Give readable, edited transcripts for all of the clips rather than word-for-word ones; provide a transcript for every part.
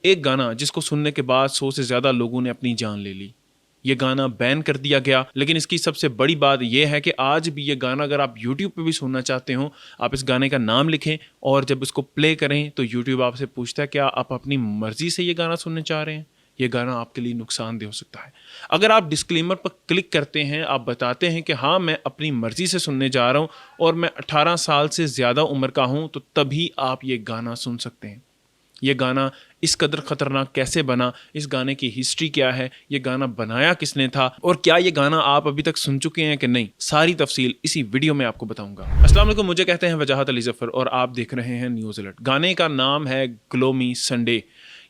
ایک گانا جس کو سننے کے بعد 100 سے زیادہ لوگوں نے اپنی جان لے لی. یہ گانا بین کر دیا گیا، لیکن اس کی سب سے بڑی بات یہ ہے کہ آج بھی یہ گانا اگر آپ یوٹیوب پہ بھی سننا چاہتے ہو، آپ اس گانے کا نام لکھیں اور جب اس کو پلے کریں تو یوٹیوب آپ سے پوچھتا ہے کیا آپ اپنی مرضی سے یہ گانا سننے چاہ رہے ہیں. یہ گانا آپ کے لیے نقصان دہ ہو سکتا ہے. اگر آپ ڈسکلیمر پر کلک کرتے ہیں، آپ بتاتے ہیں کہ ہاں میں اپنی مرضی سے سننے جا رہا ہوں اور میں 18 سال سے زیادہ عمر کا ہوں، تو تبھی آپ یہ گانا سن سکتے ہیں. یہ گانا اس قدر خطرناک کیسے بنا، اس گانے کی ہسٹری کیا ہے، یہ گانا بنایا کس نے تھا، اور کیا یہ گانا آپ ابھی تک سن چکے ہیں کہ نہیں، ساری تفصیل اسی ویڈیو میں آپ کو بتاؤں گا. السلام علیکم، مجھے کہتے ہیں وجاہت علی ظفر اور آپ دیکھ رہے ہیں نیوز الرٹ. گانے کا نام ہے گلومی سنڈے.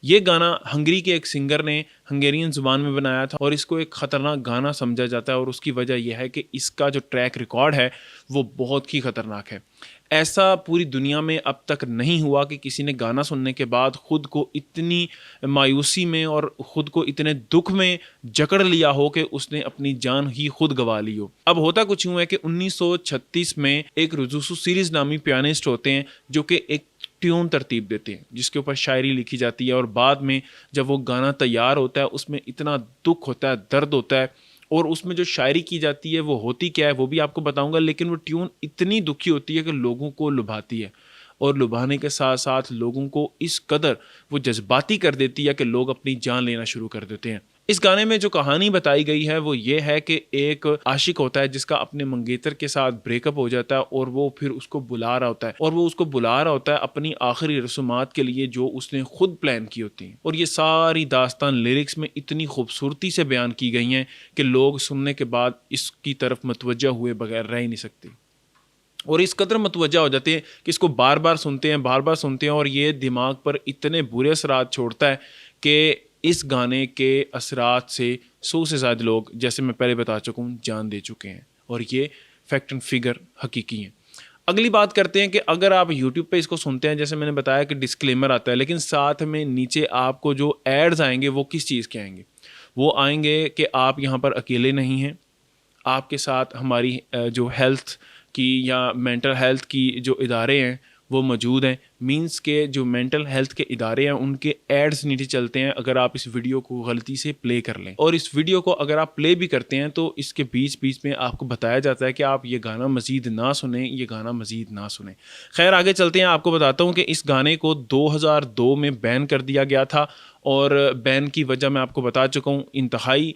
یہ گانا ہنگری کے ایک سنگر نے ہنگیرین زبان میں بنایا تھا اور اس کو ایک خطرناک گانا سمجھا جاتا ہے، اور اس کی وجہ یہ ہے کہ اس کا جو ٹریک ریکارڈ ہے وہ بہت ہی خطرناک ہے. ایسا پوری دنیا میں اب تک نہیں ہوا کہ کسی نے گانا سننے کے بعد خود کو اتنی مایوسی میں اور خود کو اتنے دکھ میں جکڑ لیا ہو کہ اس نے اپنی جان ہی خود گوا لی ہو. اب ہوتا کچھ یوں ہے کہ 1936 میں ایک رزوسو سیریز نامی پیانسٹ ہوتے ہیں جو کہ ایک ٹیون ترتیب دیتے ہیں جس کے اوپر شاعری لکھی جاتی ہے، اور بعد میں جب وہ گانا تیار ہوتا ہے اس میں اتنا دکھ ہوتا ہے، درد ہوتا ہے، اور اس میں جو شاعری کی جاتی ہے وہ ہوتی کیا ہے وہ بھی آپ کو بتاؤں گا. لیکن وہ ٹیون اتنی دکھی ہوتی ہے کہ لوگوں کو لبھاتی ہے، اور لبھانے کے ساتھ ساتھ لوگوں کو اس قدر وہ جذباتی کر دیتی ہے کہ لوگ اپنی جان لینا شروع کر دیتے ہیں. اس گانے میں جو کہانی بتائی گئی ہے وہ یہ ہے کہ ایک عاشق ہوتا ہے جس کا اپنے منگیتر کے ساتھ بریک اپ ہو جاتا ہے، اور وہ پھر اس کو بلا رہا ہوتا ہے اپنی آخری رسومات کے لیے جو اس نے خود پلان کی ہوتی ہیں. اور یہ ساری داستان لیرکس میں اتنی خوبصورتی سے بیان کی گئی ہیں کہ لوگ سننے کے بعد اس کی طرف متوجہ ہوئے بغیر رہ ہی نہیں سکتے، اور اس قدر متوجہ ہو جاتے ہیں کہ اس کو بار بار سنتے ہیں اور یہ دماغ پر اتنے برے اثرات چھوڑتا ہے کہ اس گانے کے اثرات سے 100 سے زیادہ لوگ، جیسے میں پہلے بتا چکا ہوں، جان دے چکے ہیں، اور یہ فیکٹ اینڈ فگر حقیقی ہیں. اگلی بات کرتے ہیں کہ اگر آپ یوٹیوب پہ اس کو سنتے ہیں، جیسے میں نے بتایا کہ ڈسکلیمر آتا ہے، لیکن ساتھ میں نیچے آپ کو جو ایڈز آئیں گے وہ کس چیز کے آئیں گے؟ وہ آئیں گے کہ آپ یہاں پر اکیلے نہیں ہیں، آپ کے ساتھ ہماری جو ہیلتھ کی یا مینٹل ہیلتھ کی جو ادارے ہیں وہ موجود ہیں. مینس کہ جو مینٹل ہیلتھ کے ادارے ہیں ان کے ایڈز نیچے چلتے ہیں اگر آپ اس ویڈیو کو غلطی سے پلے کر لیں. اور اس ویڈیو کو اگر آپ پلے بھی کرتے ہیں تو اس کے بیچ میں آپ کو بتایا جاتا ہے کہ آپ یہ گانا مزید نہ سنیں. خیر، آگے چلتے ہیں. آپ کو بتاتا ہوں کہ اس گانے کو 2002 میں بین کر دیا گیا تھا، اور بین کی وجہ میں آپ کو بتا چکا ہوں. انتہائی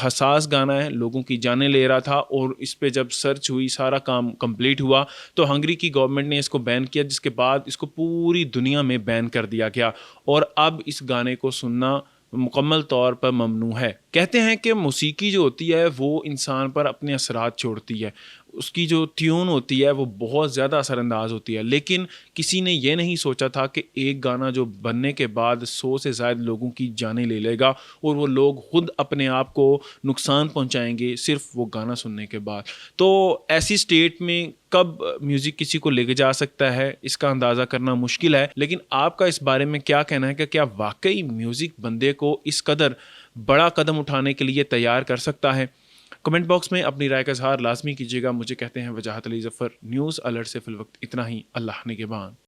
حساس گانا ہے، لوگوں کی جانیں لے رہا تھا، اور اس پہ جب سرچ ہوئی، سارا کام کمپلیٹ ہوا تو ہنگری کی گورنمنٹ نے اس کو بین کیا، جس کے بعد اس کو پوری دنیا میں بین کر دیا گیا، اور اب اس گانے کو سننا مکمل طور پر ممنوع ہے. کہتے ہیں کہ موسیقی جو ہوتی ہے وہ انسان پر اپنے اثرات چھوڑتی ہے، اس کی جو ٹیون ہوتی ہے وہ بہت زیادہ اثر انداز ہوتی ہے. لیکن کسی نے یہ نہیں سوچا تھا کہ ایک گانا جو بننے کے بعد 100 سے زائد لوگوں کی جانیں لے لے گا، اور وہ لوگ خود اپنے آپ کو نقصان پہنچائیں گے صرف وہ گانا سننے کے بعد. تو ایسی سٹیٹ میں کب میوزک کسی کو لے کے جا سکتا ہے اس کا اندازہ کرنا مشکل ہے. لیکن آپ کا اس بارے میں کیا کہنا ہے کہ کیا واقعی میوزک بندے کو اس قدر بڑا قدم اٹھانے کے لیے تیار کر سکتا ہے؟ کمنٹ باکس میں اپنی رائے کا اظہار لازمی کیجیے گا. مجھے کہتے ہیں وجاہت علی ظفر. نیوز الرٹ سے فی الوقت اتنا ہی. اللہ نگہبان.